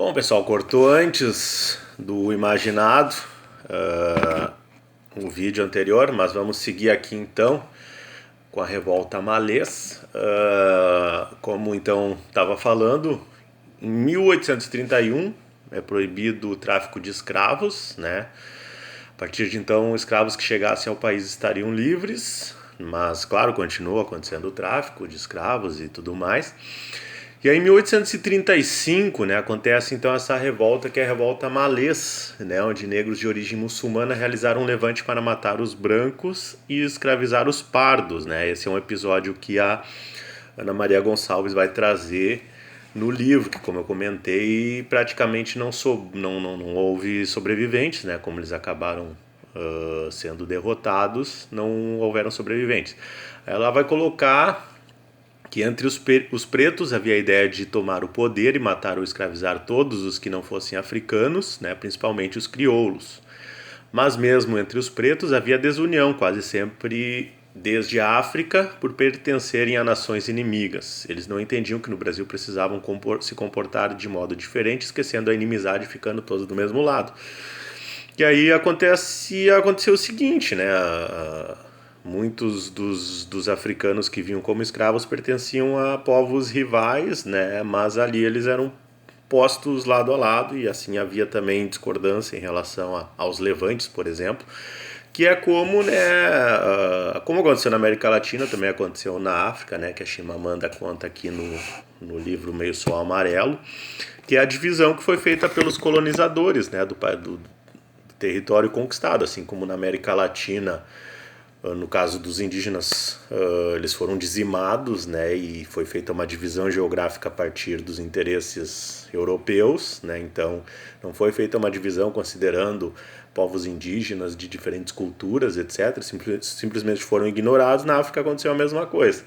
Bom, pessoal, cortou antes do imaginado o vídeo anterior, mas vamos seguir aqui então com a revolta malês. Como então estava falando, em 1831 é proibido o tráfico de escravos, né? A partir de então, escravos que chegassem ao país estariam livres, mas claro, continua acontecendo o tráfico de escravos e tudo mais. E aí em 1835, né, acontece então essa revolta, que é a revolta malês, né, onde negros de origem muçulmana realizaram um levante para matar os brancos e escravizar os pardos, né? Esse é um episódio que a Ana Maria Gonçalves vai trazer no livro, que como eu comentei, praticamente não houve sobreviventes, né? Como eles acabaram sendo derrotados, não houveram sobreviventes. Ela vai colocar que entre os pretos havia a ideia de tomar o poder e matar ou escravizar todos os que não fossem africanos, né, principalmente os crioulos. Mas mesmo entre os pretos havia desunião, quase sempre desde a África, por pertencerem a nações inimigas. Eles não entendiam que no Brasil precisavam se comportar de modo diferente, esquecendo a inimizade e ficando todos do mesmo lado. E aí aconteceu o seguinte, né? Muitos dos africanos que vinham como escravos pertenciam a povos rivais, né? Mas ali eles eram postos lado a lado, e assim havia também discordância em relação aos levantes, por exemplo, que é como, né, como aconteceu na América Latina, também aconteceu na África, né, que a Chimamanda conta aqui no livro Meio Sol Amarelo, que é a divisão que foi feita pelos colonizadores, né, do território conquistado, assim como na América Latina. No caso dos indígenas, eles foram dizimados, né, e foi feita uma divisão geográfica a partir dos interesses europeus, né, então não foi feita uma divisão considerando povos indígenas de diferentes culturas, etc. Simplesmente foram ignorados. Na África aconteceu a mesma coisa.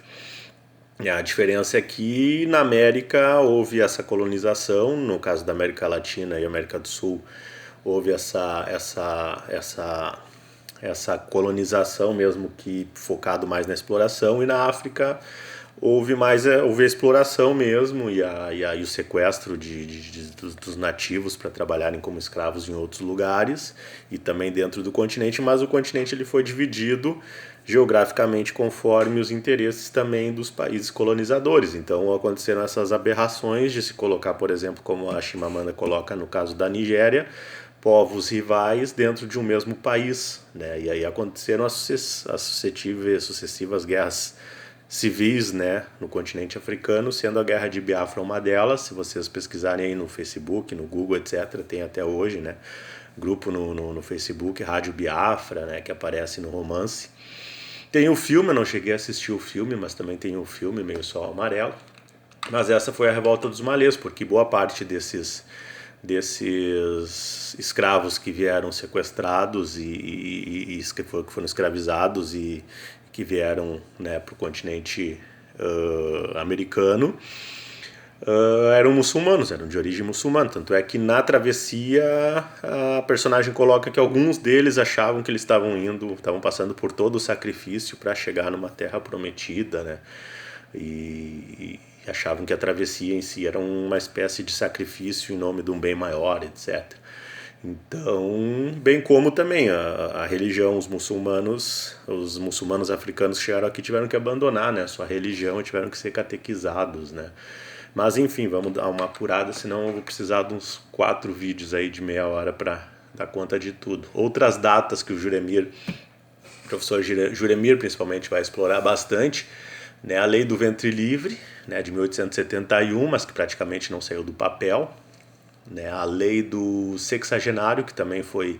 E a diferença é que na América houve essa colonização, no caso da América Latina e América do Sul, houve essa colonização mesmo, que focado mais na exploração, e na África houve a exploração mesmo e o sequestro dos nativos para trabalharem como escravos em outros lugares e também dentro do continente, mas o continente ele foi dividido geograficamente conforme os interesses também dos países colonizadores. Então aconteceram essas aberrações de se colocar, por exemplo, como a Chimamanda coloca no caso da Nigéria, povos rivais dentro de um mesmo país, né? E aí aconteceram as sucessivas guerras civis, né, no continente africano, sendo a Guerra de Biafra uma delas. Se vocês pesquisarem aí no Facebook, no Google, etc., tem até hoje, né, grupo no Facebook, Rádio Biafra, né, que aparece no romance. Tem o filme, eu não cheguei a assistir o filme, mas também tem o filme Meio Sol Amarelo. Mas essa foi a revolta dos malês, porque boa parte desses escravos que vieram sequestrados e que foram escravizados e que vieram, né, para o continente americano, eram muçulmanos, eram de origem muçulmana. Tanto é que na travessia a personagem coloca que alguns deles achavam que eles estavam passando por todo o sacrifício para chegar numa terra prometida, né? E achavam que a travessia em si era uma espécie de sacrifício em nome de um bem maior, etc. Então, bem como também a religião, os muçulmanos africanos que chegaram aqui tiveram que abandonar, né, a sua religião e tiveram que ser catequizados, né. Mas enfim, vamos dar uma apurada, senão eu vou precisar de uns 4 vídeos aí de meia hora para dar conta de tudo. Outras datas que o professor Juremir principalmente vai explorar bastante, né, a lei do ventre livre, né, de 1871, mas que praticamente não saiu do papel, né, a lei do sexagenário, que também foi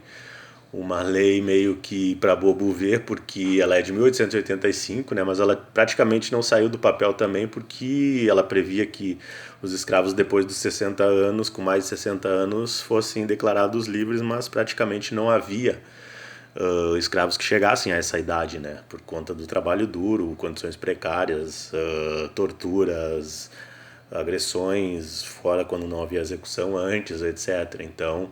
uma lei meio que para bobo ver, porque ela é de 1885, né, mas ela praticamente não saiu do papel também, porque ela previa que os escravos depois dos 60 anos, com mais de 60 anos, fossem declarados livres, mas praticamente não havia escravos que chegassem a essa idade, né, por conta do trabalho duro, condições precárias, torturas, agressões, fora quando não havia execução antes, etc. Então,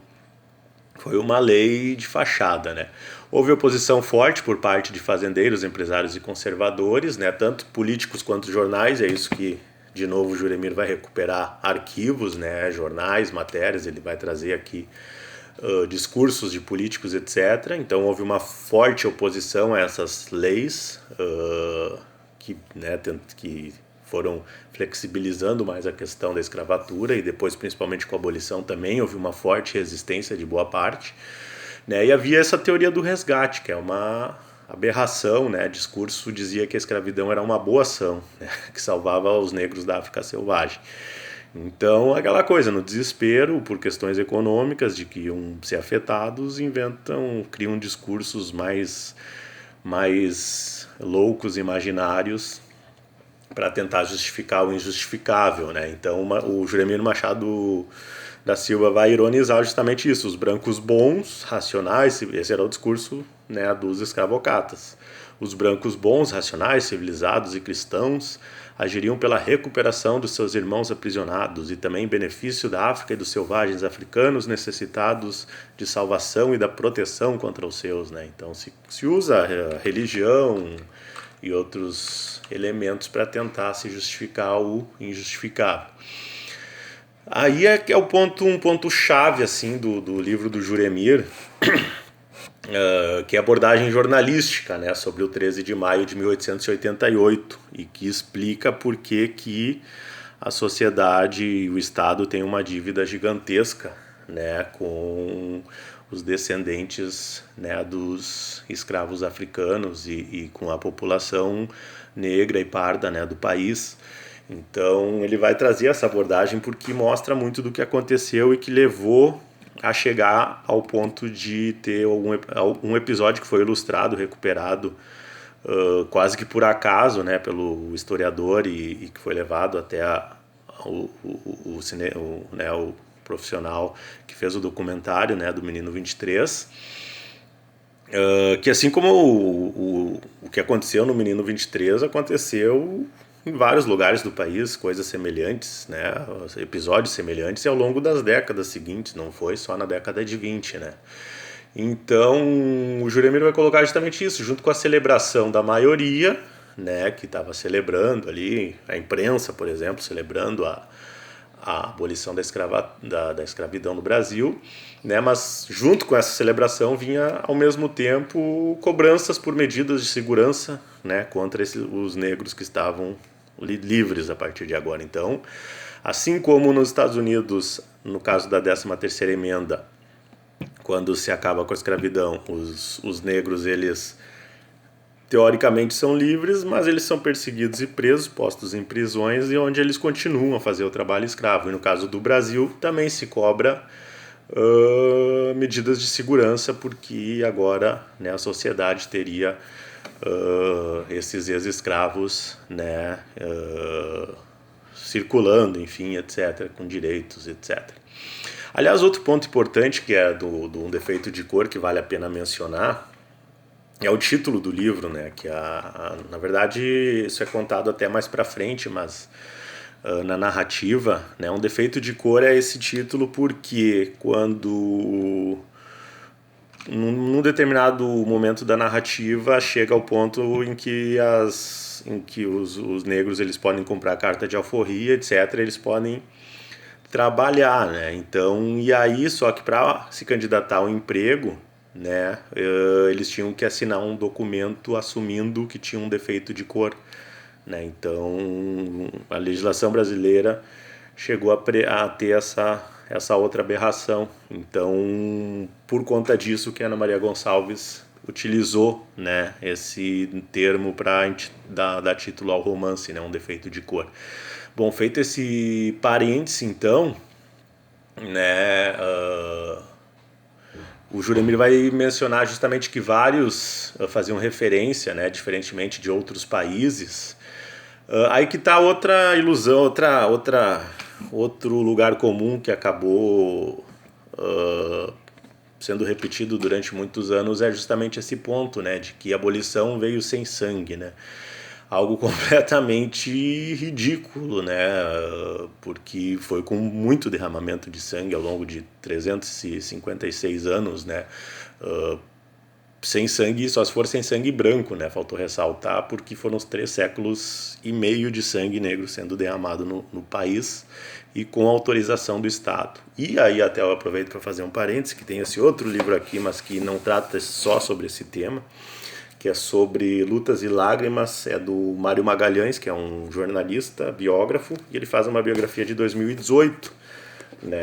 foi uma lei de fachada, né. Houve oposição forte por parte de fazendeiros, empresários e conservadores, né, tanto políticos quanto jornais, é isso que de novo o Juremir vai recuperar arquivos, né, jornais, matérias, ele vai trazer aqui discursos de políticos, etc. Então houve uma forte oposição a essas leis que foram flexibilizando mais a questão da escravatura, e depois, principalmente com a abolição, também houve uma forte resistência de boa parte, né? E havia essa teoria do resgate, que é uma aberração, né? O discurso dizia que a escravidão era uma boa ação, né? Que salvava os negros da África selvagem. Então, aquela coisa, no desespero, por questões econômicas, de que iam ser afetados, criam discursos mais loucos, imaginários, para tentar justificar o injustificável, né? Então, o Juremir Machado da Silva vai ironizar justamente isso: os brancos bons, racionais, esse era o discurso, né, dos escravocatas. Os brancos bons, racionais, civilizados e cristãos agiriam pela recuperação dos seus irmãos aprisionados e também em benefício da África e dos selvagens africanos necessitados de salvação e da proteção contra os seus, né? Então se usa a religião e outros elementos para tentar se justificar o injustificável. Aí é que é um ponto chave assim do livro do Juremir, que é a abordagem jornalística, né, sobre o 13 de maio de 1888, e que explica por que a sociedade e o Estado têm uma dívida gigantesca, né, com os descendentes, né, dos escravos africanos e com a população negra e parda, né, do país. Então ele vai trazer essa abordagem porque mostra muito do que aconteceu e que levou a chegar ao ponto de ter um episódio que foi ilustrado, recuperado quase que por acaso, né, pelo historiador, e que foi levado até o profissional que fez o documentário, né, do Menino 23, que assim como o que aconteceu no Menino 23 aconteceu em vários lugares do país, coisas semelhantes, né, episódios semelhantes, e ao longo das décadas seguintes, não foi só na década de 20, né. Então o Juremir vai colocar justamente isso, junto com a celebração da maioria, né, que estava celebrando ali, a imprensa, por exemplo, celebrando a abolição da escravidão no Brasil, né, mas junto com essa celebração vinha ao mesmo tempo cobranças por medidas de segurança, né, contra os negros que estavam livres a partir de agora. Então, assim como nos Estados Unidos, no caso da 13ª emenda, quando se acaba com a escravidão, os negros, eles teoricamente são livres, mas eles são perseguidos e presos, postos em prisões, e onde eles continuam a fazer o trabalho escravo. E no caso do Brasil, também se cobra medidas de segurança, porque agora, né, a sociedade teria esses ex-escravos, né, circulando, enfim, etc., com direitos, etc. Aliás, outro ponto importante, que é do um defeito de cor, que vale a pena mencionar, é o título do livro, né? Que na verdade isso é contado até mais para frente, mas na narrativa, né? Um defeito de cor é esse título porque quando num determinado momento da narrativa chega ao ponto em que os negros, eles podem comprar carta de alforria, etc., eles podem trabalhar, né? Então, e aí, só que para se candidatar ao emprego, né, eles tinham que assinar um documento assumindo que tinha um defeito de cor, né? Então a legislação brasileira chegou a ter essa outra aberração. Então, por conta disso que a Ana Maria Gonçalves utilizou, né, esse termo para dar título ao romance, né, um defeito de cor. Bom, feito esse parêntese, então, né, o Juremir vai mencionar justamente que vários faziam referência, né, diferentemente de outros países. Aí que está outra ilusão, outro lugar comum que acabou sendo repetido durante muitos anos, é justamente esse ponto, né, de que a abolição veio sem sangue, né? Algo completamente ridículo, né? Porque foi com muito derramamento de sangue ao longo de 356 anos, né? sem sangue, só se for sem sangue branco, né? Faltou ressaltar, porque foram os 3 séculos e meio de sangue negro sendo derramado no país e com autorização do Estado. E aí até eu aproveito para fazer um parêntese, que tem esse outro livro aqui, mas que não trata só sobre esse tema, que é sobre Lutas e Lágrimas, é do Mário Magalhães, que é um jornalista, biógrafo, e ele faz uma biografia de 2018, né,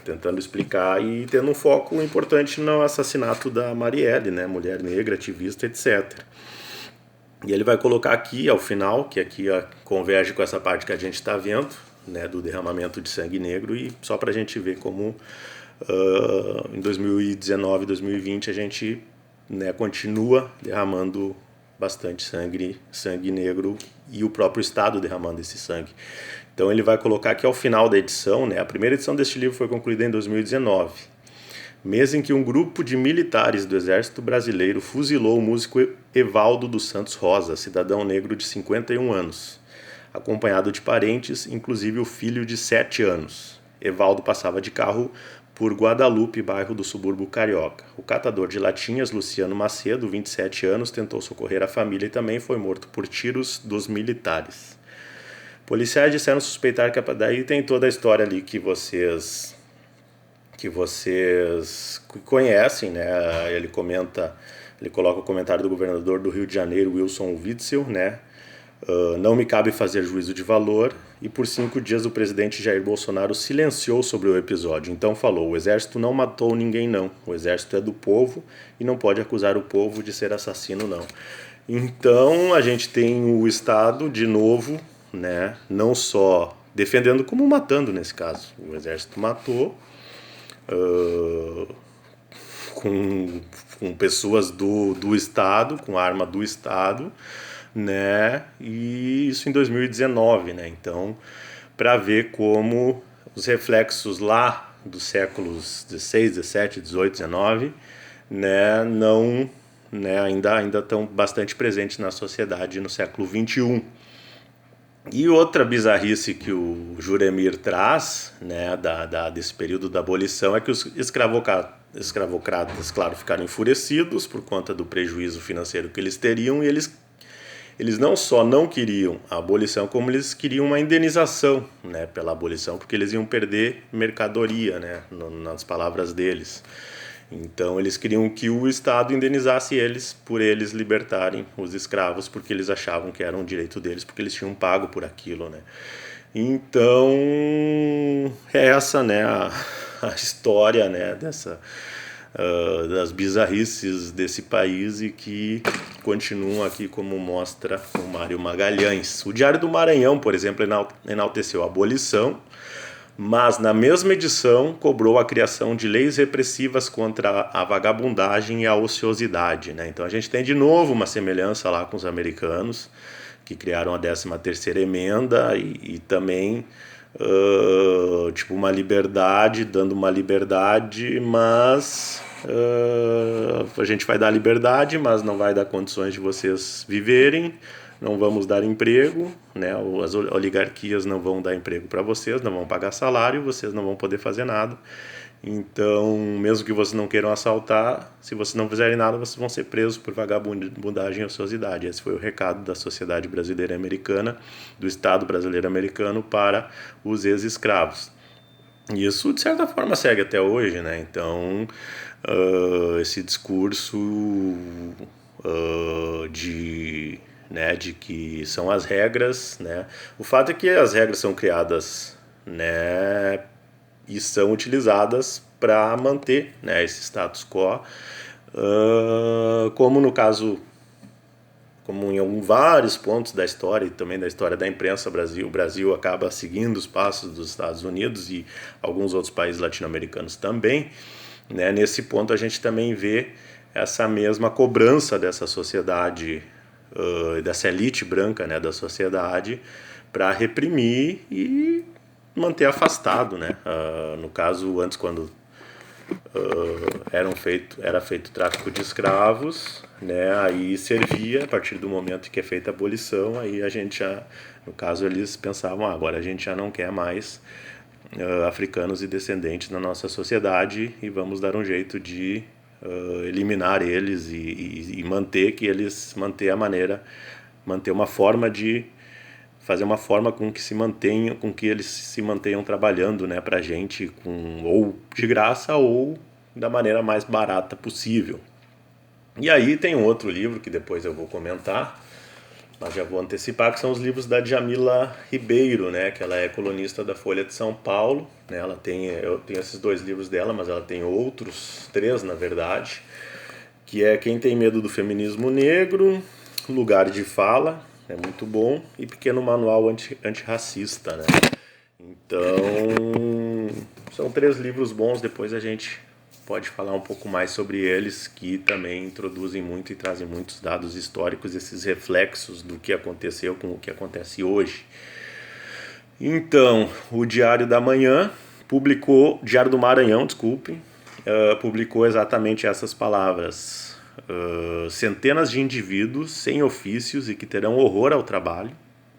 tentando explicar e tendo um foco importante no assassinato da Marielle, né, mulher negra, ativista, etc. E ele vai colocar aqui, ao final, que aqui converge com essa parte que a gente está vendo, né, do derramamento de sangue negro, e só para a gente ver como em 2019, 2020 a gente, né, continua derramando bastante sangue negro, e o próprio Estado derramando esse sangue. Então ele vai colocar aqui ao final da edição, né, a primeira edição deste livro foi concluída em 2019, mês em que um grupo de militares do Exército Brasileiro fuzilou o músico Evaldo dos Santos Rosa, cidadão negro de 51 anos, acompanhado de parentes, inclusive o filho de 7 anos. Evaldo passava de carro por Guadalupe, bairro do subúrbio carioca. O catador de latinhas, Luciano Macedo, 27 anos, tentou socorrer a família e também foi morto por tiros dos militares. Policiais disseram suspeitar que... Daí tem toda a história ali que vocês conhecem, né? Ele coloca o comentário do governador do Rio de Janeiro, Wilson Witzel, né? Não me cabe fazer juízo de valor, e por 5 dias o presidente Jair Bolsonaro silenciou sobre o episódio. Então falou: o exército não matou ninguém não, o exército é do povo e não pode acusar o povo de ser assassino não. Então a gente tem o Estado de novo, né, não só defendendo como matando nesse caso. O exército matou com pessoas do Estado, com arma do Estado, né? E isso em 2019, né? Então, para ver como os reflexos lá dos séculos 16, 17, 18, 19, né, não, né, ainda estão bastante presentes na sociedade no século 21. E outra bizarrice que o Juremir traz, né, desse período da abolição, é que os escravocratas, claro, ficaram enfurecidos por conta do prejuízo financeiro que eles teriam, e eles não só não queriam a abolição, como eles queriam uma indenização, né, pela abolição, porque eles iam perder mercadoria, né, nas palavras deles. Então eles queriam que o Estado indenizasse eles por eles libertarem os escravos, porque eles achavam que era um direito deles, porque eles tinham pago por aquilo, né. Então é essa, né, a história, né, das bizarrices desse país, e que continuam aqui, como mostra o Mário Magalhães. O Diário do Maranhão, por exemplo, enalteceu a abolição, mas na mesma edição cobrou a criação de leis repressivas contra a vagabundagem e a ociosidade, né? Então a gente tem de novo uma semelhança lá com os americanos, que criaram a 13ª emenda e também tipo uma liberdade, dando uma liberdade, mas a gente vai dar liberdade, mas não vai dar condições de vocês viverem, não vamos dar emprego, né? As oligarquias não vão dar emprego para vocês, não vão pagar salário, vocês não vão poder fazer nada. Então, mesmo que vocês não queiram assaltar, se vocês não fizerem nada, vocês vão ser presos por vagabundagem e ociosidade. Esse foi o recado da sociedade brasileira americana, do Estado brasileiro americano, para os ex-escravos. E isso, de certa forma, segue até hoje, né? Então, esse discurso de que são as regras, né? O fato é que as regras são criadas, né, e são utilizadas para manter, né, esse status quo, como no caso, como em vários pontos da história e também da história da imprensa, o Brasil acaba seguindo os passos dos Estados Unidos e alguns outros países latino-americanos também, né? Nesse ponto a gente também vê essa mesma cobrança dessa sociedade, dessa elite branca, né, da sociedade, para reprimir e manter afastado, né? No caso, antes, quando era feito tráfico de escravos, né? Aí servia, a partir do momento que é feita a abolição, aí a gente já, no caso, eles pensavam: agora a gente já não quer mais africanos e descendentes na nossa sociedade, e vamos dar um jeito de eliminar eles e manter que eles manter uma forma de fazer uma forma com que se mantenham, com que eles se mantenham trabalhando, né, pra gente ou de graça ou da maneira mais barata possível. E aí tem um outro livro que depois eu vou comentar, mas já vou antecipar, que são os livros da Djamila Ribeiro, né, que ela é colunista da Folha de São Paulo, né, eu tenho esses 2 livros dela, mas ela tem outros 3 na verdade, que é Quem Tem Medo do Feminismo Negro, Lugar de Fala, é muito bom, e Pequeno Manual Antirracista, né. Então, são 3 livros bons, depois a gente pode falar um pouco mais sobre eles, que também introduzem muito e trazem muitos dados históricos, esses reflexos do que aconteceu com o que acontece hoje. Então, o Diário do Maranhão, desculpe, publicou exatamente essas palavras. Centenas de indivíduos sem ofícios e que terão horror ao trabalho,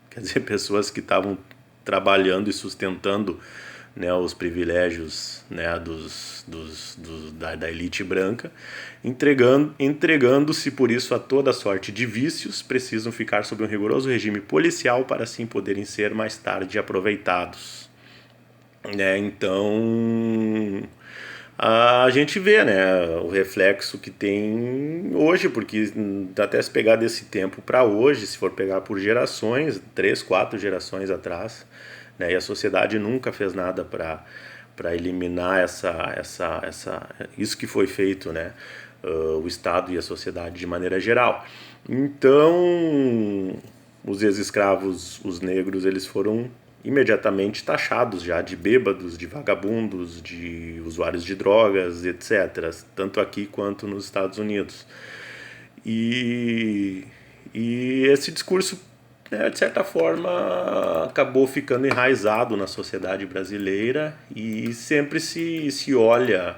quer dizer, pessoas que estavam trabalhando e sustentando, né, os privilégios, né, da elite branca, entregando-se por isso a toda sorte de vícios, precisam ficar sob um rigoroso regime policial para assim poderem ser mais tarde aproveitados. Né, então a gente vê, né, o reflexo que tem hoje, porque até se pegar desse tempo para hoje, se for pegar por gerações, 3, 4 gerações atrás, né, e a sociedade nunca fez nada para eliminar isso que foi feito, né, o Estado e a sociedade de maneira geral. Então, os ex-escravos, os negros, eles foram imediatamente taxados já de bêbados, de vagabundos, de usuários de drogas, etc., tanto aqui quanto nos Estados Unidos. E esse discurso, né, de certa forma, acabou ficando enraizado na sociedade brasileira e sempre se olha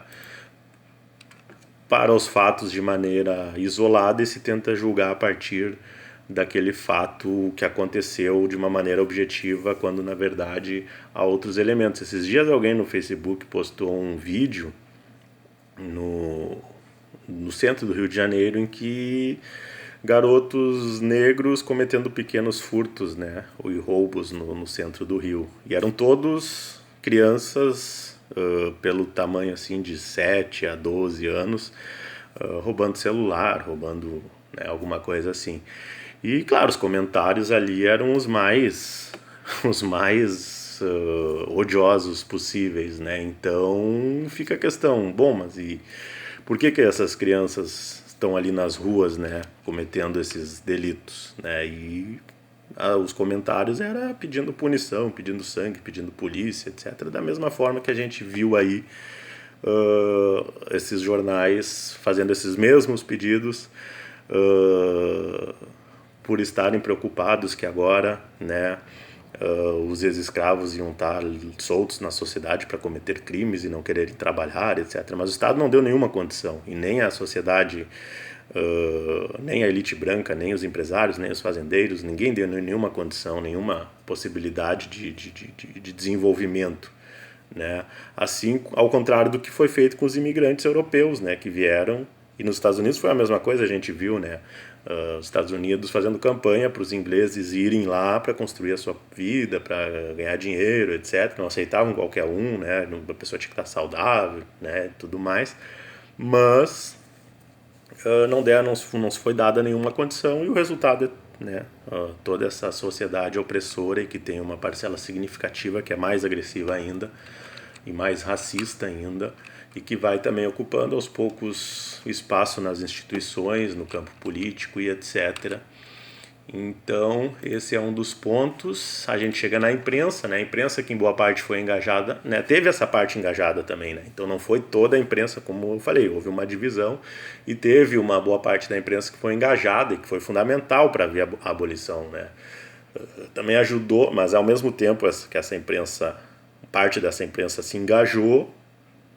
para os fatos de maneira isolada e se tenta julgar a partir daquele fato que aconteceu de uma maneira objetiva, quando na verdade há outros elementos. Esses dias alguém no Facebook postou um vídeo no centro do Rio de Janeiro em que garotos negros cometendo pequenos furtos, né, e roubos no centro do Rio. E eram todos crianças pelo tamanho assim de 7 a 12 anos, roubando celular, roubando, né, alguma coisa assim. E claro, os comentários ali eram os mais odiosos possíveis, né? Então fica a questão, bom, mas e por que essas crianças estão ali nas ruas, né, cometendo esses delitos, né? E os comentários era pedindo punição, pedindo sangue, pedindo polícia, etc. Da mesma forma que a gente viu aí esses jornais fazendo esses mesmos pedidos, por estarem preocupados que agora, né, os ex-escravos iam estar soltos na sociedade para cometer crimes e não quererem trabalhar, etc. Mas o Estado não deu nenhuma condição, e nem a sociedade, nem a elite branca, nem os empresários, nem os fazendeiros, ninguém deu nenhuma condição, nenhuma possibilidade de desenvolvimento, né? Assim, ao contrário do que foi feito com os imigrantes europeus, né, que vieram. E nos Estados Unidos foi a mesma coisa, a gente viu, né? Os Estados Unidos fazendo campanha para os ingleses irem lá para construir a sua vida, para ganhar dinheiro, etc. Não aceitavam qualquer um, né? A pessoa tinha que estar saudável, né? Tudo mais. Mas não se foi dada nenhuma condição, e o resultado é, né, toda essa sociedade opressora, e que tem uma parcela significativa que é mais agressiva ainda e mais racista ainda, e que vai também ocupando aos poucos espaço nas instituições, no campo político e etc. Então, esse é um dos pontos. A gente chega na imprensa, né? A imprensa que em boa parte foi engajada, né? Teve essa parte engajada também, né? Então não foi toda a imprensa, como eu falei, houve uma divisão, e teve uma boa parte da imprensa que foi engajada e que foi fundamental para ver a abolição, né? Também ajudou, mas ao mesmo tempo que essa imprensa, parte dessa imprensa se engajou,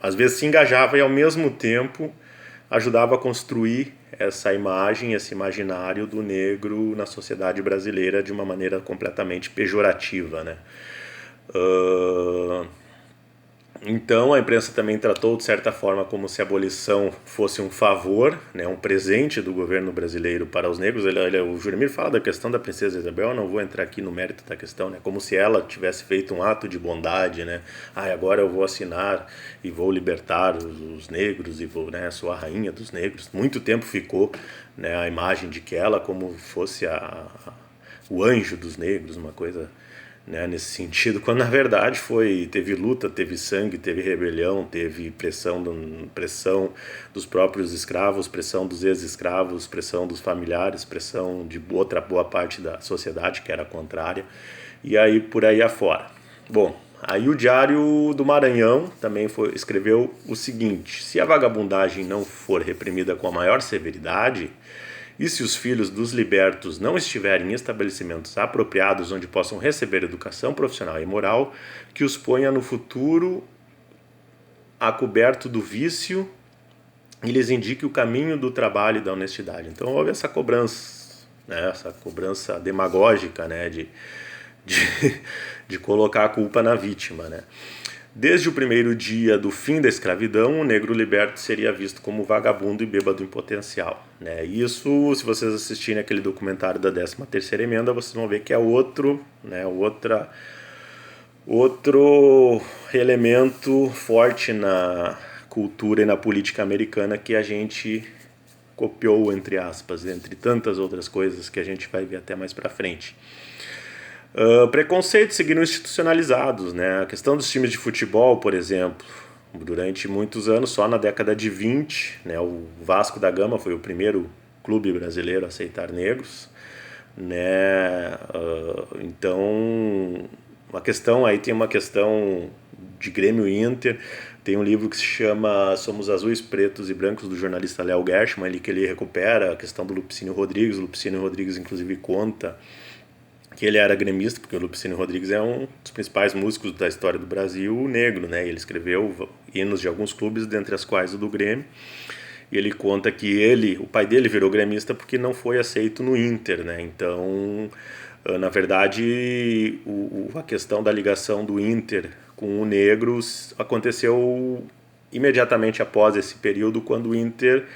às vezes se engajava e ao mesmo tempo ajudava a construir essa imagem, esse imaginário do negro na sociedade brasileira de uma maneira completamente pejorativa, né? Então a imprensa também tratou de certa forma como se a abolição fosse um favor, né, um presente do governo brasileiro para os negros. O Juremir fala da questão da princesa Isabel, eu não vou entrar aqui no mérito da questão, né, como se ela tivesse feito um ato de bondade, né, agora eu vou assinar e vou libertar os negros e vou, né, sou a rainha dos negros. Muito tempo ficou, né, a imagem de que ela como fosse o anjo dos negros, uma coisa, né, nesse sentido, quando na verdade teve luta, teve sangue, teve rebelião, teve pressão dos próprios escravos, pressão dos ex-escravos, pressão dos familiares, pressão de outra boa parte da sociedade que era contrária, e aí por aí afora. Bom, aí o Diário do Maranhão também escreveu o seguinte: se a vagabundagem não for reprimida com a maior severidade, e se os filhos dos libertos não estiverem em estabelecimentos apropriados onde possam receber educação profissional e moral, que os ponha no futuro a coberto do vício e lhes indique o caminho do trabalho e da honestidade. Então houve essa cobrança, né, essa cobrança demagógica, né, de colocar a culpa na vítima, né. Desde o primeiro dia do fim da escravidão, o negro liberto seria visto como vagabundo e bêbado em potencial, né? Isso, se vocês assistirem aquele documentário da 13ª Emenda, vocês vão ver que é outro elemento forte na cultura e na política americana que a gente copiou, entre aspas, entre tantas outras coisas que a gente vai ver até mais pra frente. Preconceitos seguiram institucionalizados, né? A questão dos times de futebol, por exemplo, durante muitos anos, só na década de 20, né, o Vasco da Gama foi o primeiro clube brasileiro a aceitar negros, né? Então, tem uma questão de Grêmio e Inter. Tem um livro que se chama Somos Azuis, Pretos e Brancos, do jornalista Léo Gershman, que ele recupera a questão do Lupicínio Rodrigues. O Lupicínio Rodrigues, inclusive, conta que ele era gremista, porque o Lupicínio Rodrigues é um dos principais músicos da história do Brasil negro, né? Ele escreveu hinos de alguns clubes, dentre as quais o do Grêmio. E ele conta que o pai dele virou gremista porque não foi aceito no Inter, né? Então, na verdade, a questão da ligação do Inter com o negros aconteceu imediatamente após esse período, quando o Inter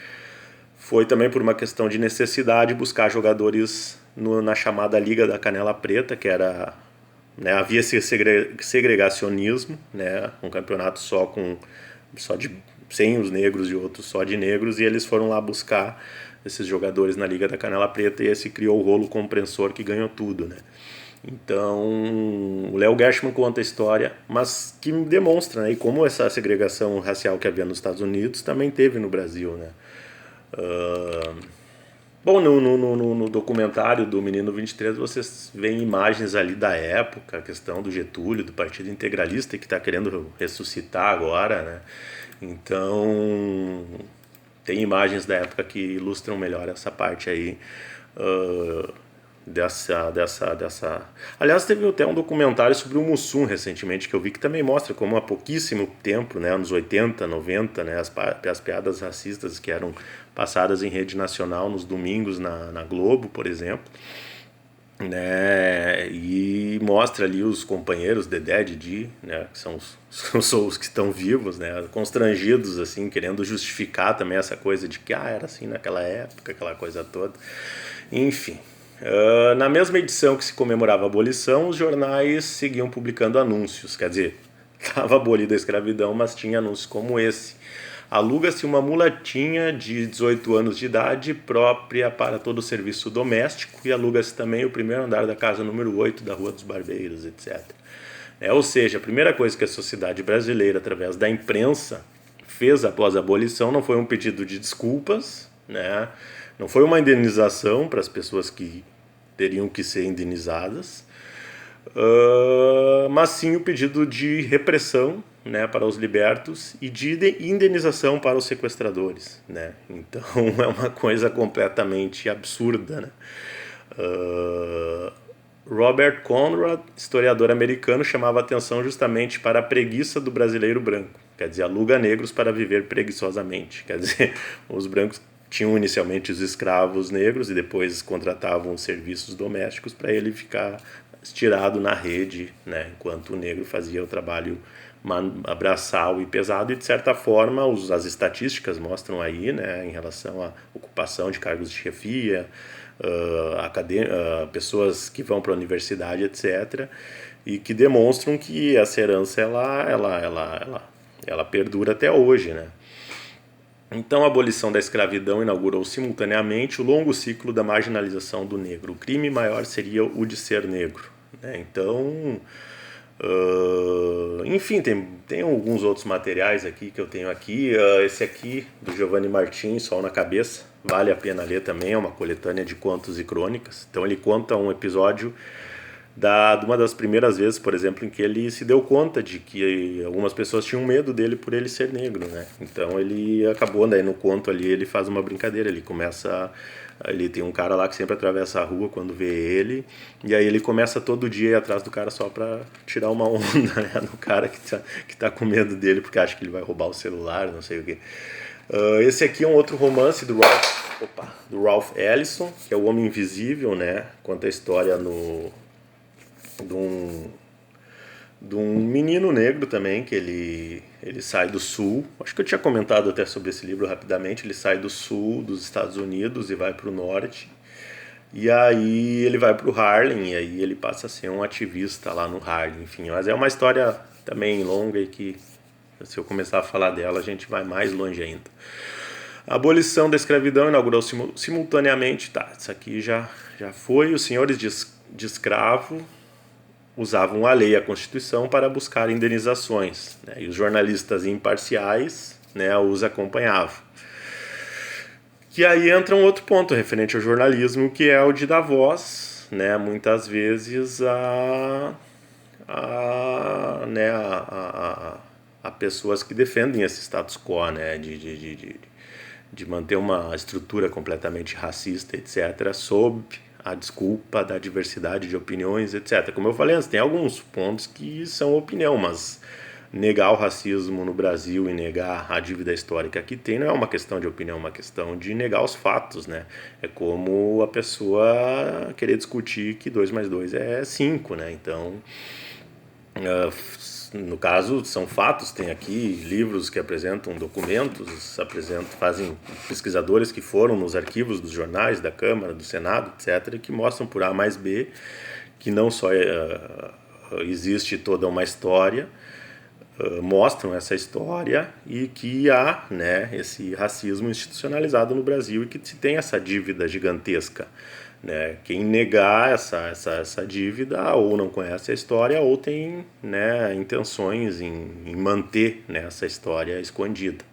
foi também por uma questão de necessidade buscar jogadores na chamada Liga da Canela Preta, que era, né, havia esse segregacionismo, né, um campeonato sem os negros e outros só de negros, e eles foram lá buscar esses jogadores na Liga da Canela Preta, e esse criou o rolo compressor que ganhou tudo, né. Então, o Léo Gershman conta a história, mas que demonstra, né, e como essa segregação racial que havia nos Estados Unidos também teve no Brasil, né. Bom, no documentário do Menino 23 vocês veem imagens ali da época, a questão do Getúlio, do Partido Integralista, que está querendo ressuscitar agora, né? Então, tem imagens da época que ilustram melhor essa parte aí dessa... Aliás, teve até um documentário sobre o Mussum recentemente que eu vi, que também mostra como há pouquíssimo tempo, né, anos 80, 90, né, as piadas racistas que eram passadas em rede nacional nos domingos na Globo, por exemplo, né, e mostra ali os companheiros Dedé, Didi, né, que são os que estão vivos, né, constrangidos, assim, querendo justificar também essa coisa de que era assim naquela época, aquela coisa toda, enfim. Na mesma edição que se comemorava a abolição, os jornais seguiam publicando anúncios, quer dizer, estava abolida a escravidão, mas tinha anúncios como esse: aluga-se uma mulatinha de 18 anos de idade própria para todo o serviço doméstico, e aluga-se também o primeiro andar da casa número 8 da Rua dos Barbeiros, etc. Ou seja, a primeira coisa que a sociedade brasileira, através da imprensa, fez após a abolição não foi um pedido de desculpas, né? Não foi uma indenização para as pessoas que teriam que ser indenizadas, mas sim o pedido de repressão, né, para os libertos e de indenização para os sequestradores, né? Então é uma coisa completamente absurda, né? Robert Conrad, historiador americano, chamava atenção justamente para a preguiça do brasileiro branco. Quer dizer, aluga negros para viver preguiçosamente. Quer dizer, os brancos tinham inicialmente os escravos negros e depois contratavam os serviços domésticos para ele ficar estirado na rede, né, enquanto o negro fazia o trabalho braçal e pesado, e de certa forma as estatísticas mostram aí, né, em relação à ocupação de cargos de chefia, pessoas que vão para a universidade, etc., e que demonstram que essa herança ela perdura até hoje, né? Então, a abolição da escravidão inaugurou simultaneamente o longo ciclo da marginalização do negro. O crime maior seria o de ser negro, né? Então, enfim, tem alguns outros materiais aqui que eu tenho aqui. Esse aqui, do Giovanni Martins, Sol na Cabeça, vale a pena ler também, é uma coletânea de contos e crônicas. Então ele conta um episódio de uma das primeiras vezes, por exemplo, em que ele se deu conta de que algumas pessoas tinham medo dele por ele ser negro, né? Então ele acabou, né, no conto ali, ele faz uma brincadeira, ele tem um cara lá que sempre atravessa a rua quando vê ele, e aí ele começa todo dia a ir atrás do cara só pra tirar uma onda, né, no cara que tá com medo dele porque acha que ele vai roubar o celular, não sei o quê. Esse aqui é um outro romance do Ralph Ellison, que é O Homem Invisível, né? Conta a história de um menino negro também, que ele sai do sul. Acho que eu tinha comentado até sobre esse livro rapidamente. Ele sai do sul dos Estados Unidos e vai para o norte. E aí ele vai para o Harlem, e aí ele passa a ser um ativista lá no Harlem, enfim. Mas é uma história também longa e que, se eu começar a falar dela, a gente vai mais longe ainda. A abolição da escravidão inaugurou simultaneamente, isso aqui já foi, os senhores de escravo usavam a lei e a Constituição para buscar indenizações, né? E os jornalistas imparciais, né, os acompanhavam. Que aí entra um outro ponto referente ao jornalismo, que é o de dar voz, né, muitas vezes a pessoas que defendem esse status quo, né, de manter uma estrutura completamente racista, etc., sob a desculpa da diversidade de opiniões, etc. Como eu falei antes, tem alguns pontos que são opinião, mas negar o racismo no Brasil e negar a dívida histórica que tem não é uma questão de opinião, é uma questão de negar os fatos, né? É como a pessoa querer discutir que 2 mais 2 é 5, né? Então, no caso, são fatos, tem aqui livros que apresentam documentos, fazem pesquisadores que foram nos arquivos dos jornais, da Câmara, do Senado, etc., que mostram por A mais B que não só existe toda uma história, mostram essa história e que há, né, esse racismo institucionalizado no Brasil e que se tem essa dívida gigantesca. Né? Quem negar essa dívida ou não conhece a história ou tem, né, intenções em manter, né, essa história escondida.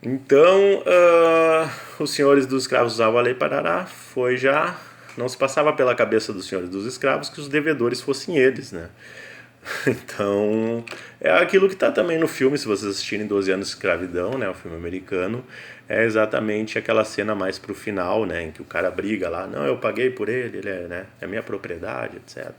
Então, os senhores dos escravos usavam a lei Parará, não se passava pela cabeça dos senhores dos escravos que os devedores fossem eles, né? Então, é aquilo que está também no filme, se vocês assistirem 12 anos de escravidão, né, o filme americano, é exatamente aquela cena mais pro final, né, em que o cara briga lá, não, eu paguei por ele é, né, é minha propriedade, etc.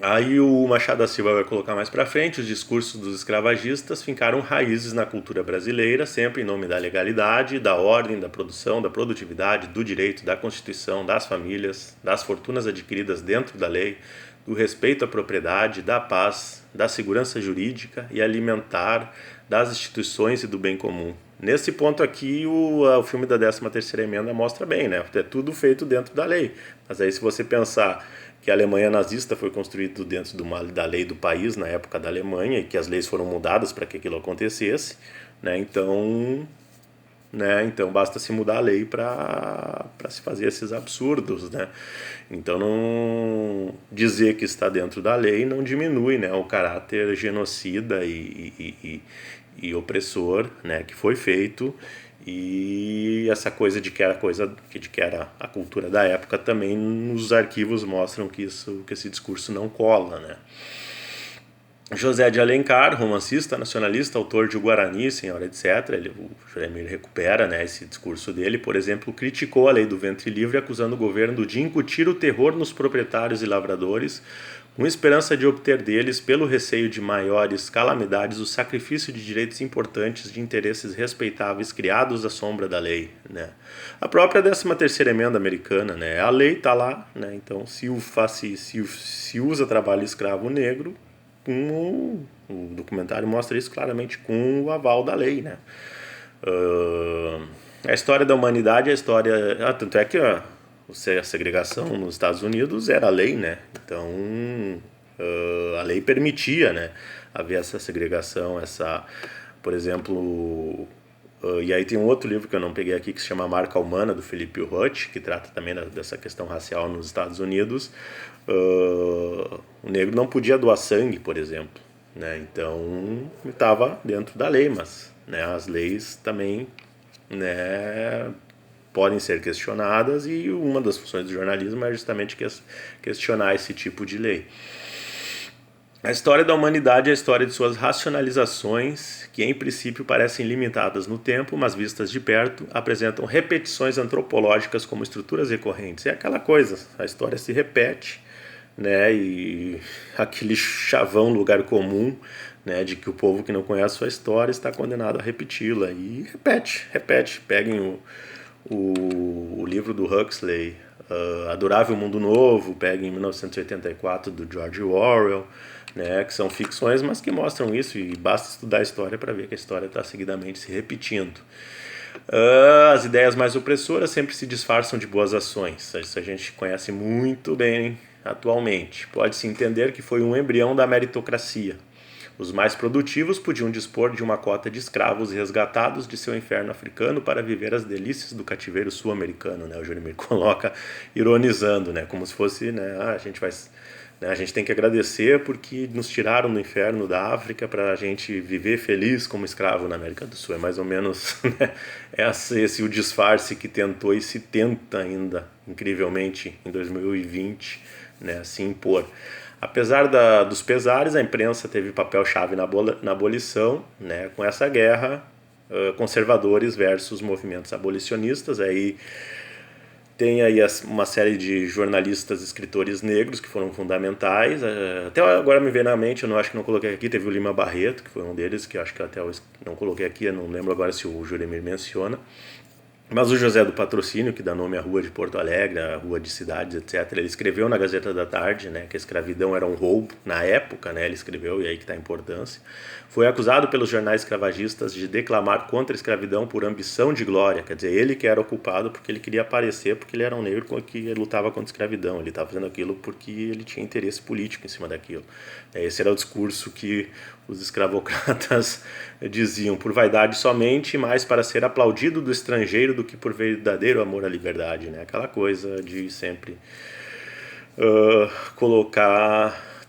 Aí o Machado da Silva vai colocar mais pra frente, os discursos dos escravagistas fincaram raízes na cultura brasileira, sempre em nome da legalidade, da ordem, da produção, da produtividade, do direito, da Constituição, das famílias, das fortunas adquiridas dentro da lei, do respeito à propriedade, da paz, da segurança jurídica e alimentar das instituições e do bem comum. Nesse ponto aqui, o filme da 13ª Emenda mostra bem, né? É tudo feito dentro da lei. Mas aí se você pensar que a Alemanha nazista foi construída dentro da lei do país, na época da Alemanha, e que as leis foram mudadas para que aquilo acontecesse, né? Então basta se mudar a lei para se fazer esses absurdos, né? Então não dizer que está dentro da lei não diminui, né, o caráter genocida e opressor, né, que foi feito, e essa coisa de que era a cultura da época também nos arquivos mostram que esse discurso não cola, né? José de Alencar, romancista, nacionalista, autor de O Guarani, Senhora, etc. O Juremir recupera, né, esse discurso dele. Por exemplo, criticou a lei do ventre livre, acusando o governo de incutir o terror nos proprietários e lavradores, com esperança de obter deles, pelo receio de maiores calamidades, o sacrifício de direitos importantes de interesses respeitáveis criados à sombra da lei, né? A própria 13ª Emenda americana, né? A lei está lá, né? Então, se usa trabalho escravo negro, o documentário mostra isso claramente com o aval da lei, né? A história da humanidade, a história... tanto é que a segregação nos Estados Unidos era lei, né? Então, a lei permitia, né, haver essa segregação, por exemplo... e aí tem um outro livro que eu não peguei aqui, que se chama Marca Humana, do Felipe Rutt, que trata também dessa questão racial nos Estados Unidos. O negro não podia doar sangue, por exemplo, né? Então estava dentro da lei, mas, né, as leis também, né, podem ser questionadas, e uma das funções do jornalismo é justamente questionar esse tipo de lei. A história da humanidade é a história de suas racionalizações, que em princípio parecem limitadas no tempo, mas vistas de perto apresentam repetições antropológicas como estruturas recorrentes. É aquela coisa, a história se repete, né, e aquele chavão, lugar comum, né, de que o povo que não conhece sua história está condenado a repeti-la. E repete. Peguem o livro do Huxley, Adorável Mundo Novo, peguem 1984 do George Orwell, né, que são ficções, mas que mostram isso, e basta estudar a história para ver que a história está seguidamente se repetindo. As ideias mais opressoras sempre se disfarçam de boas ações. Isso a gente conhece muito bem atualmente. Pode-se entender que foi um embrião da meritocracia. Os mais produtivos podiam dispor de uma cota de escravos resgatados de seu inferno africano para viver as delícias do cativeiro sul-americano, né? O Jeremias coloca ironizando, né? Como se fosse, né? A gente tem que agradecer porque nos tiraram do inferno da África para a gente viver feliz como escravo na América do Sul. É mais ou menos, né, esse o disfarce que tentou e se tenta ainda, incrivelmente, em 2020, né, se impor. Apesar dos pesares, a imprensa teve papel-chave na abolição, né, com essa guerra, conservadores versus movimentos abolicionistas. Aí tem aí uma série de jornalistas, escritores negros que foram fundamentais. Até agora me vem na mente, acho que não coloquei aqui, teve o Lima Barreto, que foi um deles, que eu acho que até não coloquei aqui, eu não lembro agora se o Juremir menciona. Mas o José do Patrocínio, que dá nome à rua de Porto Alegre, à rua de cidades, etc., ele escreveu na Gazeta da Tarde, né, que a escravidão era um roubo, na época, né, ele escreveu, e aí que está a importância. Foi acusado pelos jornais escravagistas de declamar contra a escravidão por ambição de glória, quer dizer, ele que era o culpado porque ele queria aparecer, porque ele era um negro que lutava contra a escravidão, ele estava fazendo aquilo porque ele tinha interesse político em cima daquilo. Esse era o discurso que os escravocratas diziam, por vaidade somente, mais para ser aplaudido do estrangeiro do que por verdadeiro amor à liberdade, né? Aquela coisa de sempre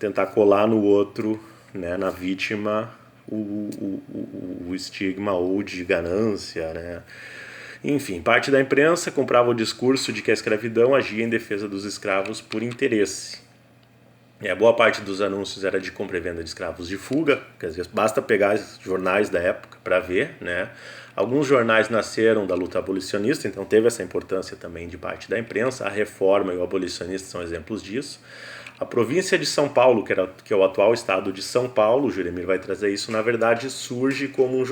tentar colar no outro, né, na vítima, o estigma ou de ganância, né? Enfim, parte da imprensa comprava o discurso de que a escravidão agia em defesa dos escravos por interesse. Boa parte dos anúncios era de compra e venda de escravos de fuga, quer dizer, basta pegar os jornais da época para ver, né? Alguns jornais nasceram da luta abolicionista, então teve essa importância também de parte da imprensa. A Reforma e o Abolicionista são exemplos disso. A província de São Paulo, que é o atual estado de São Paulo, o Juremir vai trazer isso, na verdade surge como um